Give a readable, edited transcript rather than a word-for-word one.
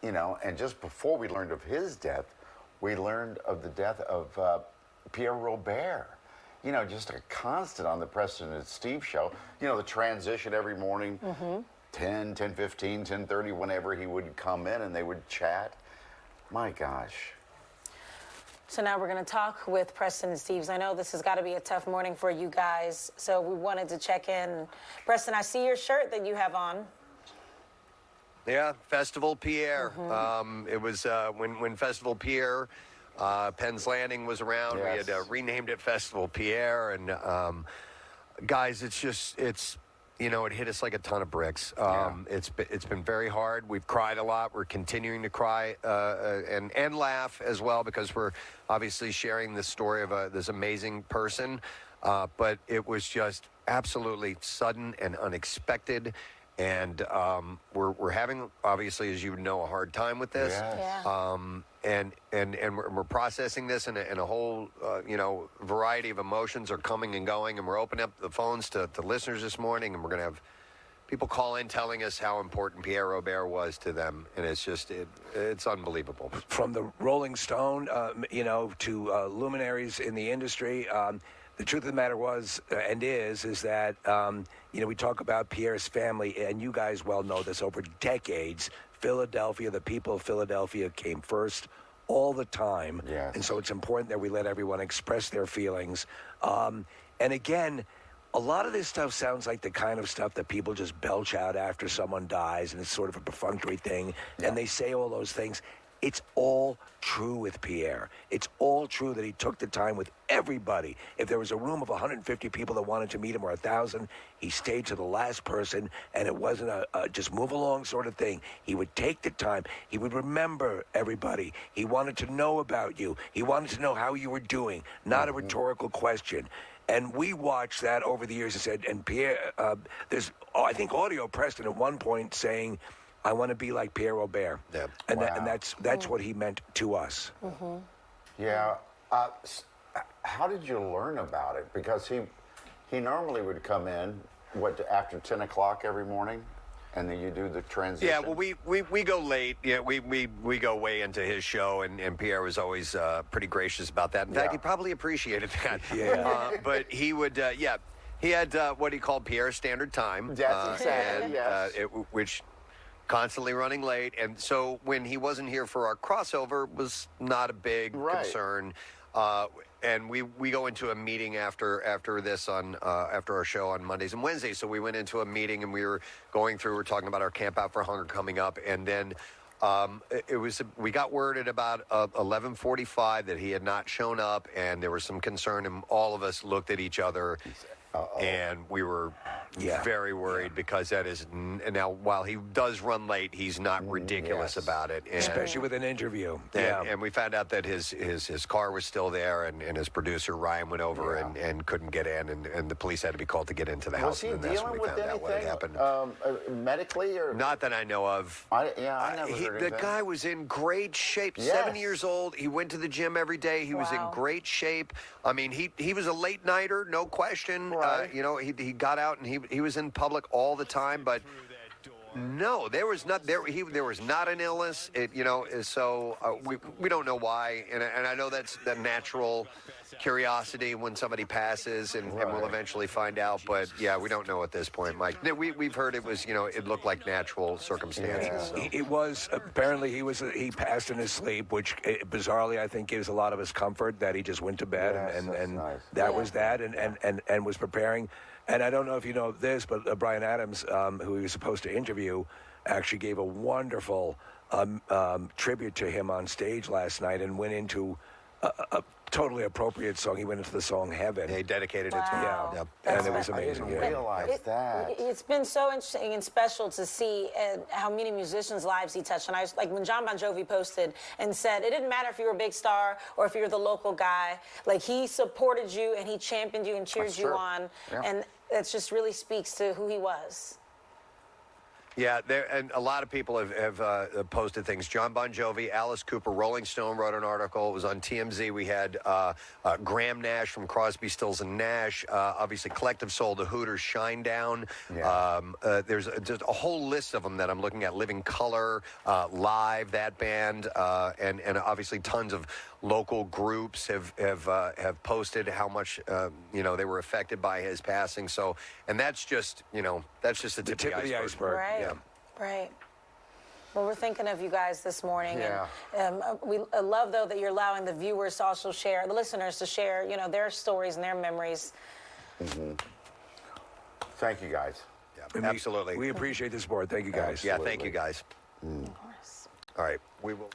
you know, and just before we learned of his death, we learned of the death of Pierre Robert. You know, just a constant on the Preston and Steve show. You know, the transition every morning, 10, 10:15, 10:30, whenever he would come in and they would chat. My gosh. So now we're going to talk with Preston and Steve's. I know this has got to be a tough morning for you guys, so we wanted to check in. Preston, I see your shirt that you have on. Yeah, Festival Pierre. It was when Festival Pierre, Penn's Landing was around. Yes. We had renamed it Festival Pierre, and guys, it's you know, it hit us like a ton of bricks. It's been very hard. We've cried a lot. We're continuing to cry and laugh as well, because we're obviously sharing this story of this amazing person. But it was just absolutely sudden and unexpected. And we're having, obviously, as you know, a hard time with this. Yes. Yeah. And we're processing this, and a whole, you know, variety of emotions are coming and going. And we're opening up the phones to listeners this morning, and we're going to have people call in telling us how important Pierre Robert was to them. And it's just, it's unbelievable. From the Rolling Stone, you know, to luminaries in the industry, the truth of the matter was and is that, you know, we talk about Pierre's family, and you guys well know this, over decades, Philadelphia, the people of Philadelphia came first all the time. Yes. And so it's important that we let everyone express their feelings. And again, a lot of this stuff sounds like the kind of stuff that people just belch out after someone dies, and it's sort of a perfunctory thing, and they say all those things. It's all true with Pierre. It's all true that he took the time with everybody. If there was a room of 150 people that wanted to meet him, or 1,000, he stayed to the last person, and it wasn't a just move along sort of thing. He would take the time. He would remember everybody. He wanted to know about you. He wanted to know how you were doing, not a rhetorical question. And we watched that over the years and said, and Pierre, there's, I think, audio Preston at one point saying, I want to be like Pierre Robert. Yeah. And, and that's what he meant to us. Yeah. How did you learn about it? Because he normally would come in, after 10 o'clock every morning? And then you do the transition? Yeah, well, we go late. Yeah, we go way into his show, and Pierre was always pretty gracious about that. In fact, he probably appreciated that. Yeah. But he would, he had what he called Pierre's Standard Time. Yes, exactly, yes. Which constantly running late. And so when he wasn't here for our crossover, was not a big concern. And we go into a meeting after this after our show on Mondays and Wednesdays. So we went into a meeting, and we're talking about our Camp Out for Hunger coming up, and then we got word at about 11:45 that he had not shown up, and there was some concern, and all of us looked at each other. And we were very worried, because that is now, while he does run late, he's not ridiculous about it, and, especially with an interview. And we found out that his car was still there, and his producer Ryan went over and couldn't get in, and the police had to be called to get into the house. Was he dealing with anything medically, or not that I know of? I never heard the guy was in great shape. 70 years old. He went to the gym every day. He was in great shape. I mean, he was a late nighter, no question. You know, he got out, and he was in public all the time, but no, there was not an illness. You know, so we don't know why, and I know that's the natural curiosity when somebody passes, and we'll eventually find out. But yeah, we don't know at this point, Mike. We've heard it was, you know, it looked like natural circumstances. So. It was apparently he passed in his sleep, which bizarrely I think gives a lot of us comfort that he just went to bed and nice. That was that, and was preparing. And I don't know if you know this, but Bryan Adams, who he was supposed to interview, actually gave a wonderful tribute to him on stage last night, and went into a totally appropriate song. He went into the song Heaven. He dedicated it to him. Yeah, and it was amazing. I didn't realize that. It's been so interesting and special to see how many musicians' lives he touched. And I was like, when John Bon Jovi posted and said, it didn't matter if you were a big star or if you're the local guy, like, he supported you and he championed you and cheered you on. Yeah. And that just really speaks to who he was. Yeah, and a lot of people have posted things. John Bon Jovi, Alice Cooper, Rolling Stone wrote an article. It was on TMZ. We had Graham Nash from Crosby, Stills, and Nash. Obviously, Collective Soul, The Hooters, Shinedown. Yeah. There's just a whole list of them that I'm looking at. Living Color, Live, that band, and obviously tons of local groups have posted how much they were affected by his passing. So, and that's just the tip of the iceberg. Right. Yeah. Right. Well, we're thinking of you guys this morning. Yeah. And we love, though, that you're allowing the viewers to also share, the listeners to share, their stories and their memories. Mm-hmm. Thank you, guys. Yeah, absolutely. We appreciate the support. Thank you, guys. Yeah, thank you, guys. Of course. All right. We will.